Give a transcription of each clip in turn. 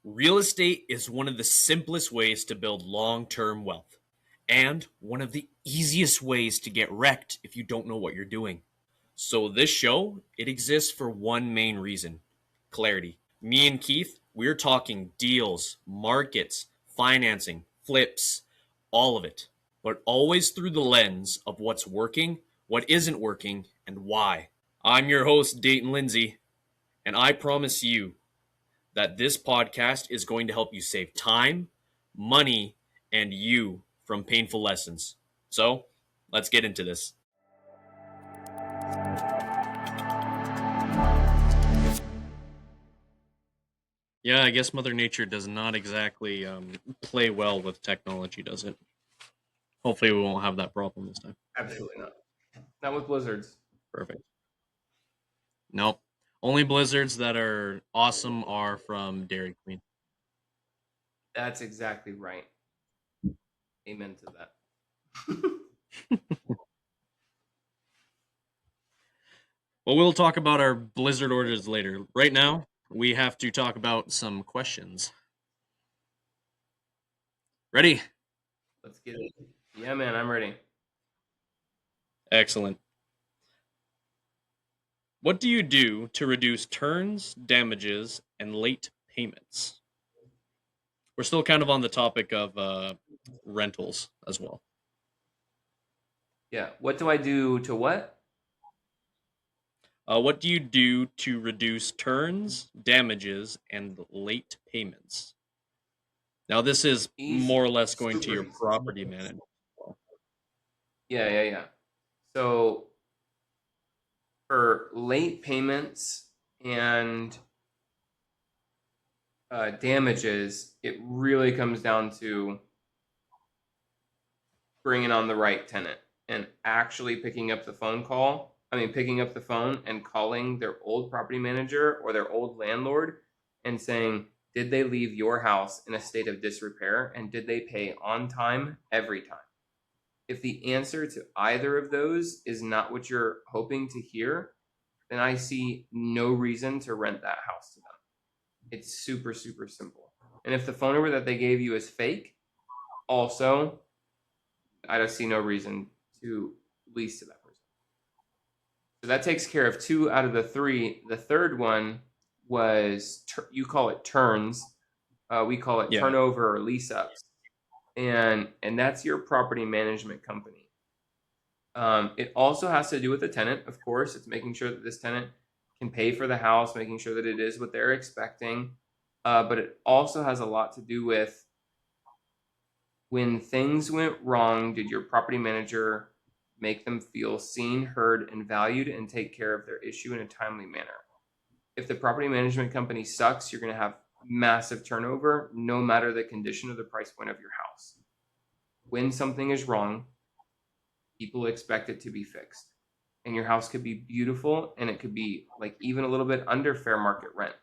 Real estate is one of the simplest ways to build long-term wealth and one of the easiest ways to get wrecked if you don't know what you're doing. So this show, it exists for one main reason, clarity. Me and Keith, we're talking deals, markets, financing, flips, all of it, but always through the lens of what's working, what isn't working, and why. I'm your host, Dayton Lindsey, and I promise you that this podcast is going to help you save time, money, and you from painful lessons. So, let's get into this. Yeah, I guess Mother Nature does not exactly play well with technology, does it? Hopefully we won't have that problem this time. Absolutely not. Not with blizzards. Perfect. Nope. Only blizzards that are awesome are from Dairy Queen. That's exactly right. Amen to that. Well, we'll talk about our blizzard orders later. Right now, we have to talk about some questions. Ready? Let's get it. Yeah, man, I'm ready. Excellent. What do you do to reduce turns, damages, and late payments? We're still kind of on the topic of rentals as well. Yeah. What do I do to what? What do you do to reduce turns, damages, and late payments? Now, this is more or less going to your property management. Yeah. So for late payments and damages, it really comes down to bringing on the right tenant and actually picking up the phone and calling their old property manager or their old landlord and saying, did they leave your house in a state of disrepair and did they pay on time every time? If the answer to either of those is not what you're hoping to hear, then I see no reason to rent that house to them. It's super, super simple. And if the phone number that they gave you is fake, also, I don't see no reason to lease to that person. So that takes care of 2 out of the 3. The third one was, you call it turns. We call it turnover or lease ups. And that's your property management company. It also has to do with the tenant, of course. It's making sure that this tenant can pay for the house, making sure that it is what they're expecting. But it also has a lot to do with when things went wrong, did your property manager make them feel seen, heard, and valued and take care of their issue in a timely manner? If the property management company sucks, you're going to have massive turnover no matter the condition or the price point of your house. When something is wrong, people expect it to be fixed. And your house could be beautiful and it could be like even a little bit under fair market rent.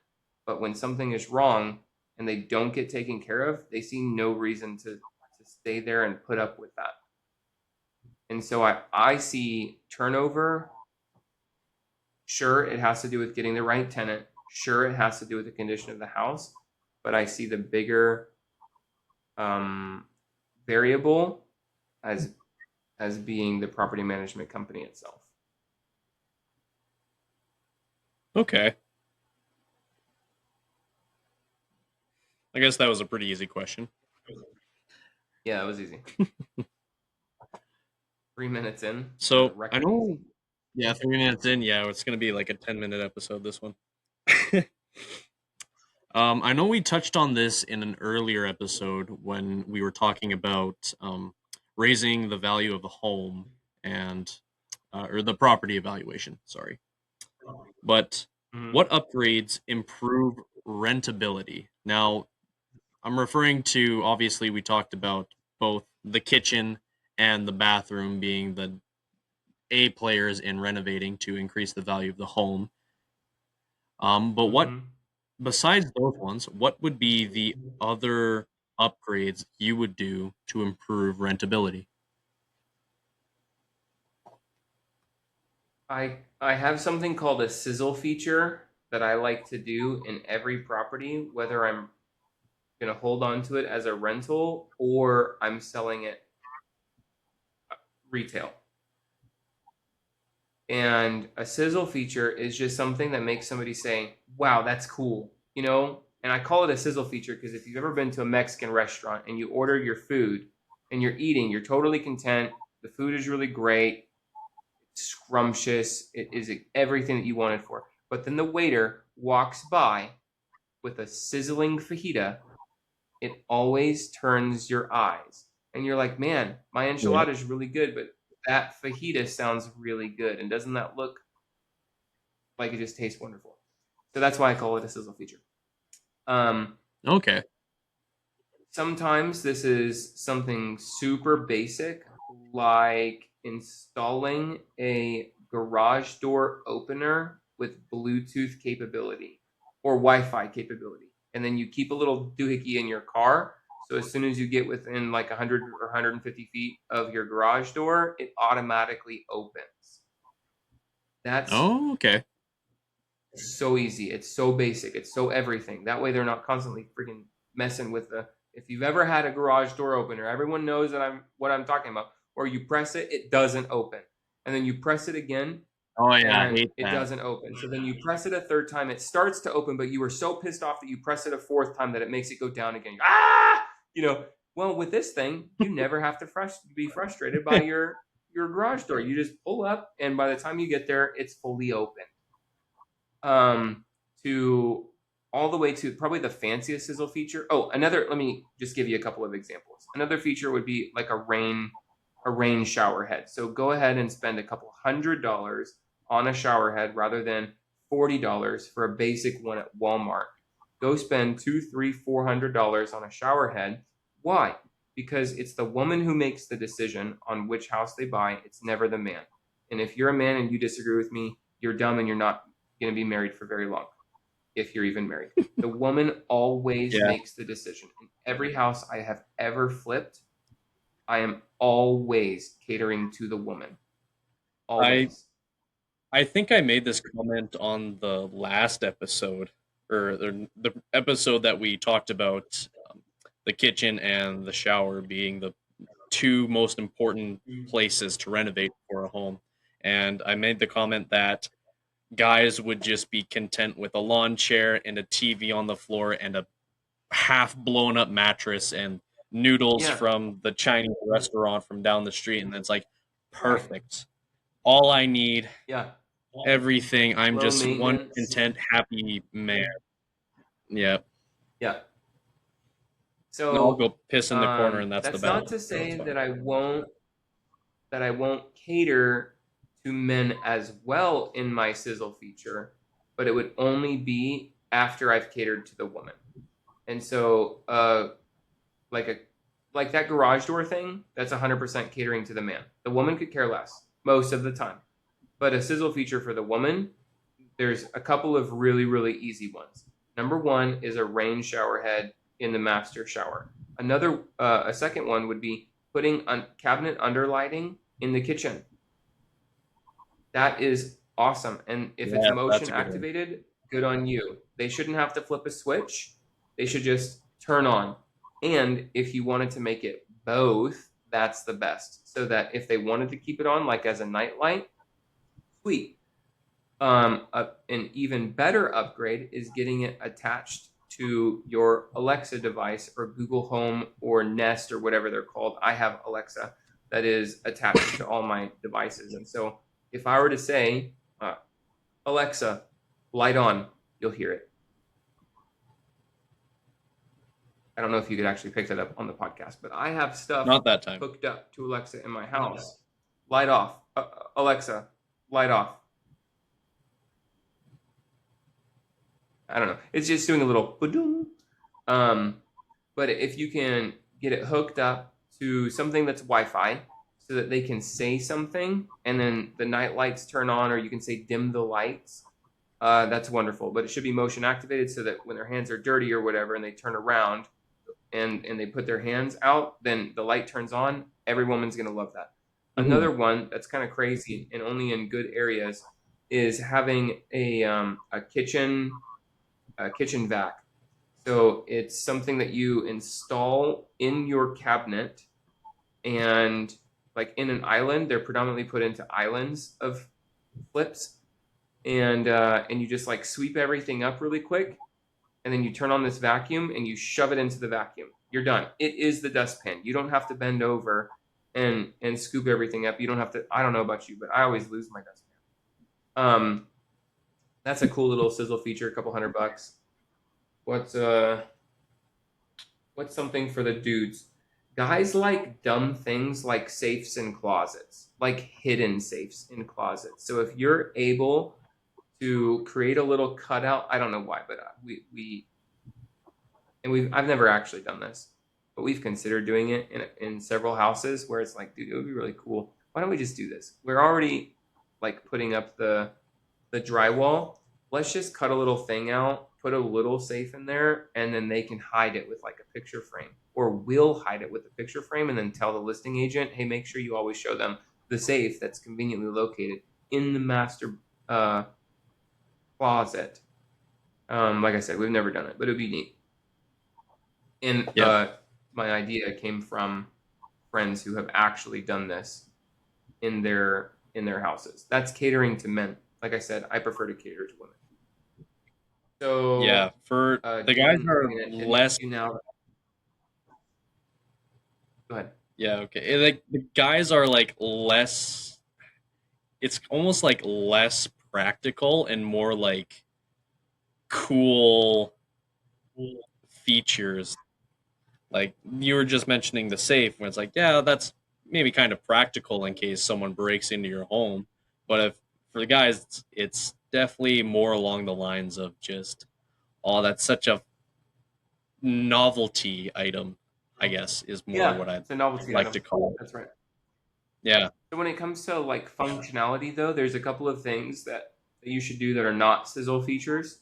But when something is wrong and they don't get taken care of, they see no reason to stay there and put up with that. And so I see turnover. Sure, it has to do with getting the right tenant. Sure, it has to do with the condition of the house. But I see the bigger variable as being the property management company itself. Okay. I guess that was a pretty easy question. Yeah, it was easy. 3 minutes in. So I know. Yeah, 3 minutes in. Yeah, it's going to be like a 10-minute episode, this one. I know we touched on this in an earlier episode when we were talking about raising the value of the home and or the property evaluation. Sorry, but what upgrades improve rentability? Now, I'm referring to, obviously, we talked about both the kitchen and the bathroom being the A players in renovating to increase the value of the home. But what, besides those ones, what would be the other upgrades you would do to improve rentability? I have something called a sizzle feature that I like to do in every property, whether I'm going to hold on to it as a rental, or I'm selling it retail. And a sizzle feature is just something that makes somebody say, wow, that's cool, you know? And I call it a sizzle feature because if you've ever been to a Mexican restaurant and you order your food and you're eating, you're totally content. The food is really great. It's scrumptious. It is everything that you wanted for. But then the waiter walks by with a sizzling fajita. It always turns your eyes. And you're like, man, my enchilada is really good, but that fajita sounds really good. And doesn't that look like it just tastes wonderful? So that's why I call it a sizzle feature. Okay. Sometimes this is something super basic, like installing a garage door opener with Bluetooth capability or Wi-Fi capability. And then you keep a little doohickey in your car. So as soon as you get within like 100 or 150 feet of your garage door, it automatically opens. That's okay. so easy. It's so basic. It's so everything. That way they're not constantly freaking messing with the. If you've ever had a garage door opener, everyone knows that what I'm talking about. Or you press it, it doesn't open. And then you press it again, Oh yeah, I and hate it that. doesn't open. So then you press it a third time, it starts to open, but you were so pissed off that you press it a fourth time that it makes it go down again. Well, with this thing, you never have to be frustrated by your garage door. You just pull up, and by the time you get there, it's fully open. To all the way to probably the fanciest sizzle feature. Oh, let me just give you a couple of examples. Another feature would be like a rain shower head. So go ahead and spend a couple $100 on a shower head rather than $40 for a basic one at Walmart. Go spend $200, $300, $400 on a shower head. Why? Because it's the woman who makes the decision on which house they buy. It's never the man. And if you're a man and you disagree with me, you're dumb and you're not going to be married for very long, if you're even married. The woman always makes the decision. In every house I have ever flipped, I am always catering to the woman. Always. I think I made this comment on the last episode, or the episode that we talked about the kitchen and the shower being the two most important places to renovate for a home. And I made the comment that guys would just be content with a lawn chair and a TV on the floor and a half blown up mattress and noodles from the Chinese restaurant from down the street. And it's like, perfect. All I need. Everything. I'm Low just one maintenance. content, happy man. Yeah. Yeah. So I'll go piss in the corner, and that's the not to say that I won't cater to men as well in my sizzle feature, but it would only be after I've catered to the woman. And so like that garage door thing, that's 100% catering to the man. The woman could care less most of the time. But a sizzle feature for the woman, there's a couple of really, really easy ones. Number one is a rain shower head in the master shower. A second one would be putting cabinet underlighting in the kitchen. That is awesome. And if it's motion activated, good on you. They shouldn't have to flip a switch. They should just turn on. And if you wanted to make it both, that's the best. So that if they wanted to keep it on like as a night light, sweet. An even better upgrade is getting it attached to your Alexa device or Google Home or Nest or whatever they're called. I have Alexa that is attached to all my devices. And so if I were to say, Alexa, light on, you'll hear it. I don't know if you could actually pick that up on the podcast, but I have stuff not that time hooked up to Alexa in my house. Light off. Alexa, light off. I don't know. It's just doing a little ba-doom. But if you can get it hooked up to something that's Wi-Fi so that they can say something and then the night lights turn on, or you can say dim the lights, that's wonderful. But it should be motion activated so that when their hands are dirty or whatever and they turn around and they put their hands out, then the light turns on. Every woman's going to love that. Mm-hmm. Another one that's kind of crazy and only in good areas is having a kitchen vac. So it's something that you install in your cabinet, and like in an island, they're predominantly put into islands of flips, and you just like sweep everything up really quick, and then you turn on this vacuum and you shove it into the vacuum. You're done. It is the dustpan. You don't have to bend over and scoop everything up. You don't have to. I don't know about you, but I always lose my dustpan. That's a cool little sizzle feature. A couple $100. What's something for the dudes? Guys like dumb things like safes and closets, like hidden safes in closets. So if you're able to create a little cutout, I don't know why, but I've never actually done this, but we've considered doing it in several houses where it's like, dude, it would be really cool. Why don't we just do this? We're already like putting up the drywall. Let's just cut a little thing out, put a little safe in there, and then they can hide it with like a picture frame, or we'll hide it with a picture frame and then tell the listing agent, hey, make sure you always show them the safe that's conveniently located in the master closet. Like I said, we've never done it, but it'd be neat. And my idea came from friends who have actually done this in their houses. That's catering to men. Like I said, I prefer to cater to women. So Yeah, for the guys are less. Now. Go ahead. Yeah, okay. Like the guys are like less. It's almost like less practical and more like cool features. Like you were just mentioning the safe, when it's like, yeah, that's maybe kind of practical in case someone breaks into your home. But if for the guys, it's definitely more along the lines of just, oh, that's such a novelty item, I guess, is more what I'd it's a novelty like item. to call it. That's right. Yeah. So when it comes to like functionality, though, there's a couple of things that you should do that are not sizzle features,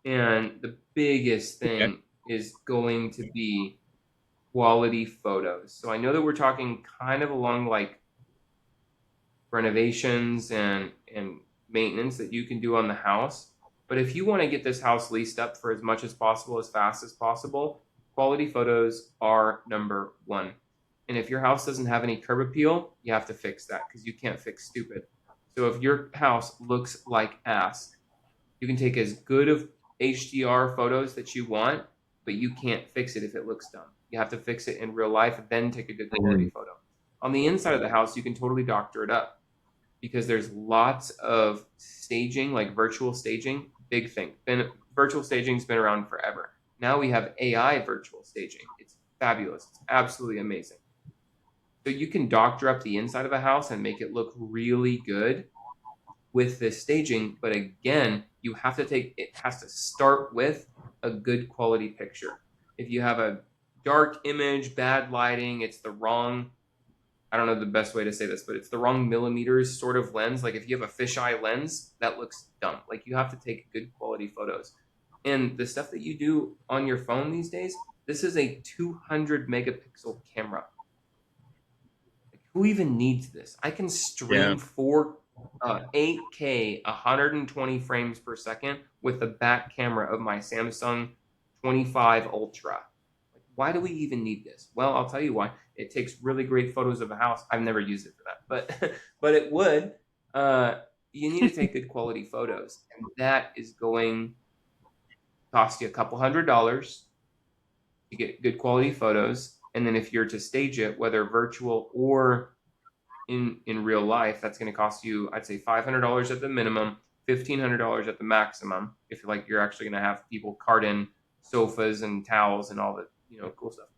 and the biggest thing is going to be quality photos. So I know that we're talking kind of along like renovations and maintenance that you can do on the house. But if you want to get this house leased up for as much as possible, as fast as possible, quality photos are number one. And if your house doesn't have any curb appeal, you have to fix that, because you can't fix stupid. So if your house looks like ass, you can take as good of HDR photos that you want, but you can't fix it if it looks dumb. You have to fix it in real life, then take a good quality photo. On the inside of the house, you can totally doctor it up, because there's lots of staging, like virtual staging, big thing. Virtual staging's been around forever. Now we have AI virtual staging. It's fabulous. It's absolutely amazing. So you can doctor up the inside of a house and make it look really good with this staging. But again, it has to start with a good quality picture. If you have a dark image, bad lighting, it's the wrong, I don't know the best way to say this, but it's the wrong millimeters sort of lens. Like if you have a fisheye lens, that looks dumb. Like you have to take good quality photos. And the stuff that you do on your phone these days, this is a 200 megapixel camera. Like, who even needs this? I can stream 8K 120 frames per second with the back camera of my Samsung 25 Ultra. Why do we even need this? Well, I'll tell you why. It takes really great photos of a house. I've never used it for that, but it would. You need to take good quality photos, and that is going to cost you a couple $100 to get good quality photos. And then if you're to stage it, whether virtual or in real life, that's going to cost you, I'd say $500 at the minimum, $1,500 at the maximum. If you're actually going to have people cart in sofas and towels and all the cool stuff.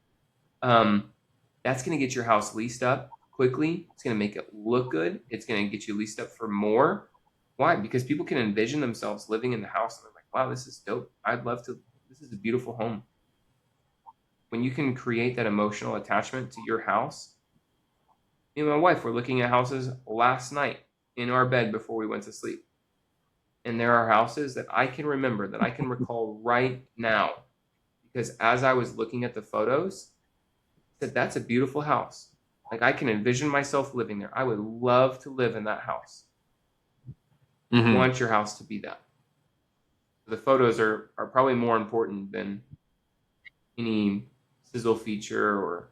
That's going to get your house leased up quickly. It's going to make it look good. It's going to get you leased up for more. Why? Because people can envision themselves living in the house, and they're like, wow, this is dope. I'd love to. This is a beautiful home. When you can create that emotional attachment to your house. Me and my wife were looking at houses last night in our bed before we went to sleep. And there are houses that I can remember, that I can recall right now. Because as I was looking at the photos, I said, that's a beautiful house. Like I can envision myself living there. I would love to live in that house. You want your house to be that. The photos are probably more important than any sizzle feature or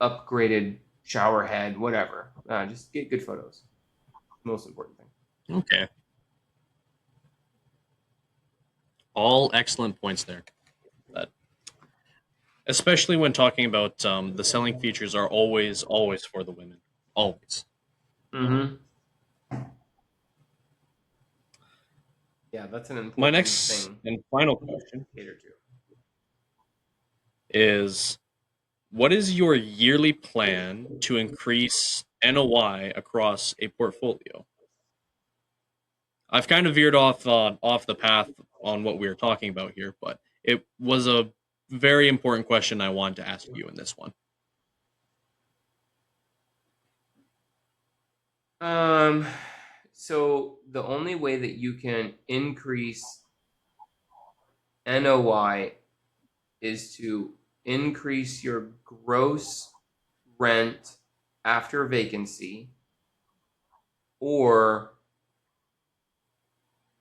upgraded shower head, whatever. Just get good photos. Most important thing. Okay. All excellent points there. That, especially when talking about the selling features are always for the women. Always. Mm-hmm. Yeah, that's an My important next thing and final question to cater to. is, what is your yearly plan to increase NOI across a portfolio? I've kind of veered off the path on what we were talking about here, but it was a very important question I wanted to ask you in this one. So the only way that you can increase NOI is to increase your gross rent after vacancy or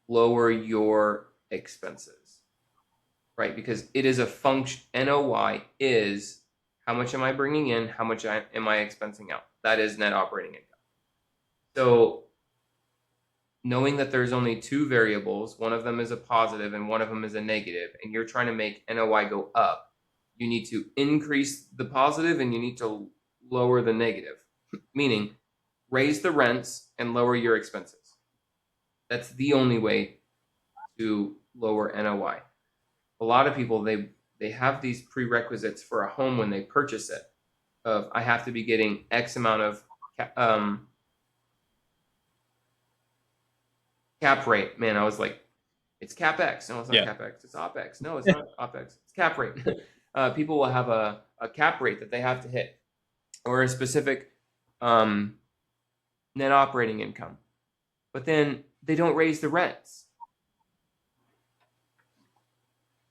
lower your expenses, right? Because it is a function. NOI is how much am I bringing in? How much am I expensing out? That is net operating income. So knowing that there's only two variables, one of them is a positive and one of them is a negative, and you're trying to make NOI go up, you need to increase the positive and you need to lower the negative, meaning raise the rents and lower your expenses. That's the only way to lower NOI. A lot of people, they have these prerequisites for a home when they purchase it of I have to be getting X amount of cap rate. Man, I was like, it's CapEx. No, it's not CapEx. It's OpEx. No, it's not OpEx. It's cap rate. People will have a cap rate that they have to hit or a specific net operating income. But then they don't raise the rents.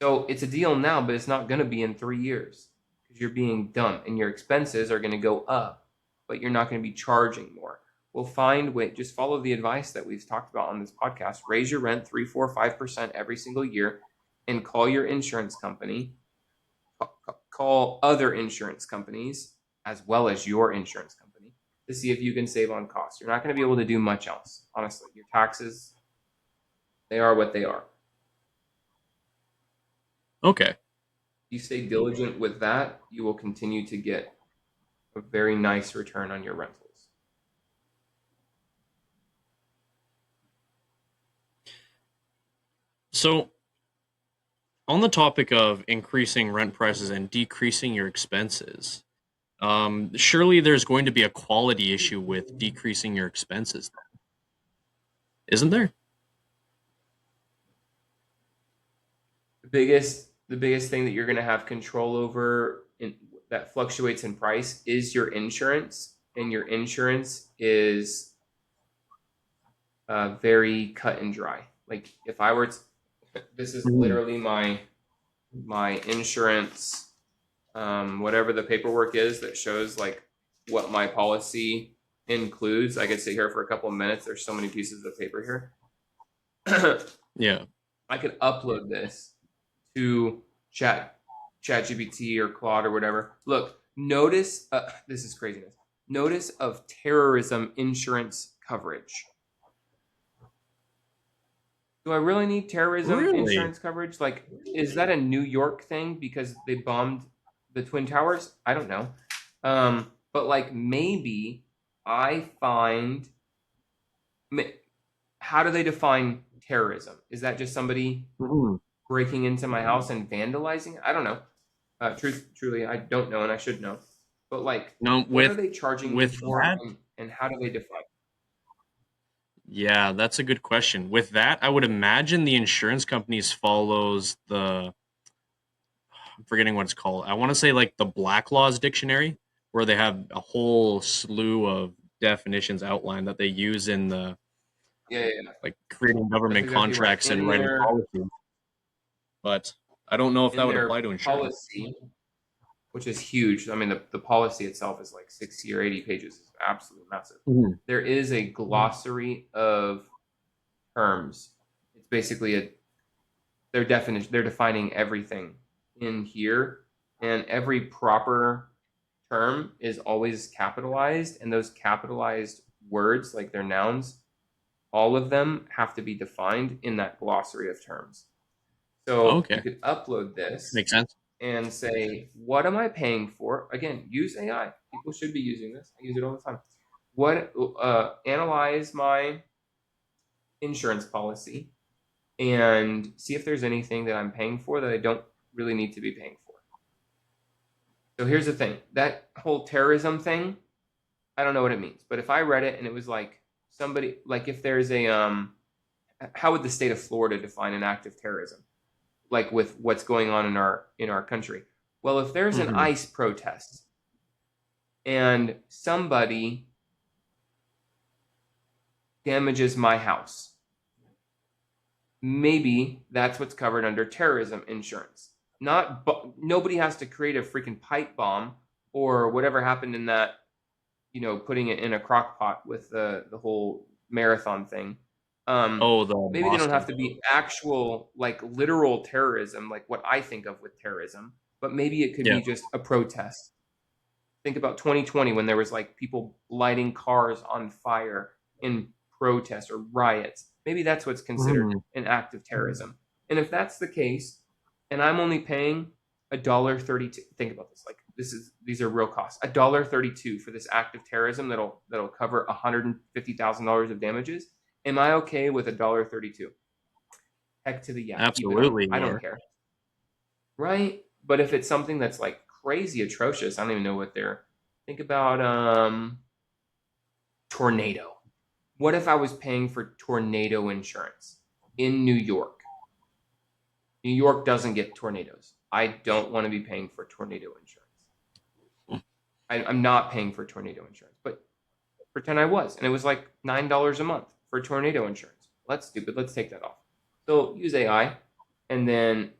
So it's a deal now, but it's not going to be in 3 years because you're being dumb and your expenses are going to go up, but you're not going to be charging more. We'll find way. Just follow the advice that we've talked about on this podcast. Raise your rent 3, 4, 5% every single year, and call your insurance company. Call other insurance companies as well as your insurance company to see if you can save on costs. You're not going to be able to do much else, honestly. Your taxes, they are what they are. Okay. If you stay diligent with that, you will continue to get a very nice return on your rentals. So, on the topic of increasing rent prices and decreasing your expenses, surely there's going to be a quality issue with decreasing your expenses, isn't there? The biggest thing that you're going to have control over that fluctuates in price is your insurance, and your insurance is very cut and dry. Like if I were to, this is literally my insurance, whatever the paperwork is that shows like what my policy includes. I could sit here for a couple of minutes. There's so many pieces of paper here. Yeah. I could upload this to ChatGPT or Claude or whatever. Look, notice, this is craziness. Notice of terrorism insurance coverage. Do I really need terrorism insurance coverage? Like, is that a New York thing because they bombed the Twin Towers? I don't know. But like maybe I find, how do they define terrorism? Is that just somebody breaking into my house and vandalizing? I don't know. Truly, I don't know, and I should know. But like, no, what are they charging me for, that, and how do they define? Yeah, that's a good question. With that, I would imagine the insurance companies follows the, I'm forgetting what it's called. I want to say like the Black Laws Dictionary, where they have a whole slew of definitions outlined that they use in the Yeah. like creating government exactly contracts right. and writing policies. But I don't know if that would apply to insurance. Policy, which is huge. I mean, the policy itself is like 60 or 80 pages. It's absolutely massive. There is a glossary of terms. It's basically they're defining everything in here, and every proper term is always capitalized, and those capitalized words, like their nouns, all of them have to be defined in that glossary of terms. So Okay. you could upload this Makes sense. and say, what am I paying for? Again, use AI. People should be using this. I use it all the time. Analyze my insurance policy and see if there's anything that I'm paying for that I don't really need to be paying for. So here's the thing, that whole terrorism thing, I don't know what it means, but if I read it and it was like somebody, like if there's a, how would the state of Florida define an act of terrorism? Like with what's going on in our country. Well, if there's an ICE protest and somebody damages my house, maybe that's what's covered under terrorism insurance. Nobody has to create a freaking pipe bomb or whatever happened in that, putting it in a crock pot with the whole marathon thing. Maybe they don't have to be actual, like literal terrorism, like what I think of with terrorism, but maybe it could be just a protest. Think about 2020 when there was like people lighting cars on fire in protest or riots. Maybe that's what's considered an act of terrorism. And if that's the case, and I'm only paying $1.32, think about this. Like these are real costs. $1.32 for this act of terrorism that'll cover $150,000 of damages. Am I okay with $1.32? Heck to the yeah. Absolutely. I don't care. Right? But if it's something that's like crazy atrocious, I don't even know what they're. Think about tornado. What if I was paying for tornado insurance in New York? New York doesn't get tornadoes. I don't want to be paying for tornado insurance. I'm not paying for tornado insurance, but pretend I was, and it was like $9 a month for tornado insurance. That's stupid. Let's take that off. So use AI and then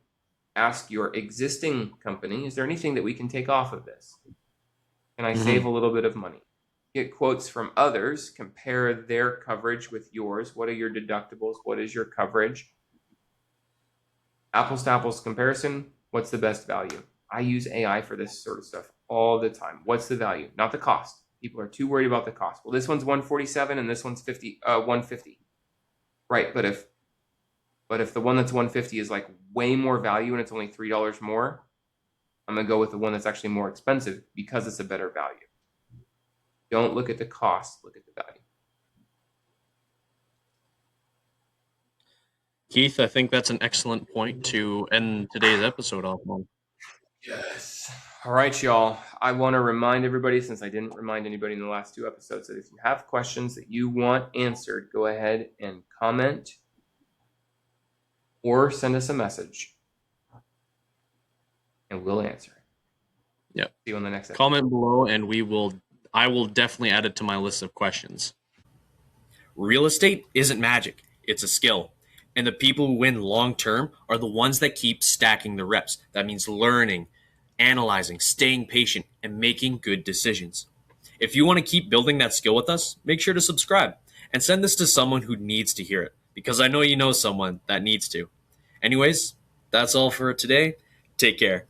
ask your existing company, is there anything that we can take off of this? Can I save a little bit of money? Get quotes from others, compare their coverage with yours. What are your deductibles? What is your coverage? Apples to apples comparison. What's the best value? I use AI for this sort of stuff all the time. What's the value? Not the cost. People are too worried about the cost. Well, this one's $147 and this one's $150. Right, but if the one that's $150 is like way more value and it's only $3 more, I'm gonna go with the one that's actually more expensive because it's a better value. Don't look at the cost, look at the value. Keith, I think that's an excellent point to end today's episode off on. Yes. All right, y'all. I want to remind everybody, since I didn't remind anybody in the last two episodes, that if you have questions that you want answered, go ahead and comment or send us a message and we'll answer it. Yep. See you on the next episode. Comment below and I will definitely add it to my list of questions. Real estate isn't magic. It's a skill. And the people who win long term are the ones that keep stacking the reps. That means learning, analyzing, staying patient, and making good decisions. If you want to keep building that skill with us, make sure to subscribe and send this to someone who needs to hear it, because I know you know someone that needs to. Anyways, that's all for today. Take care.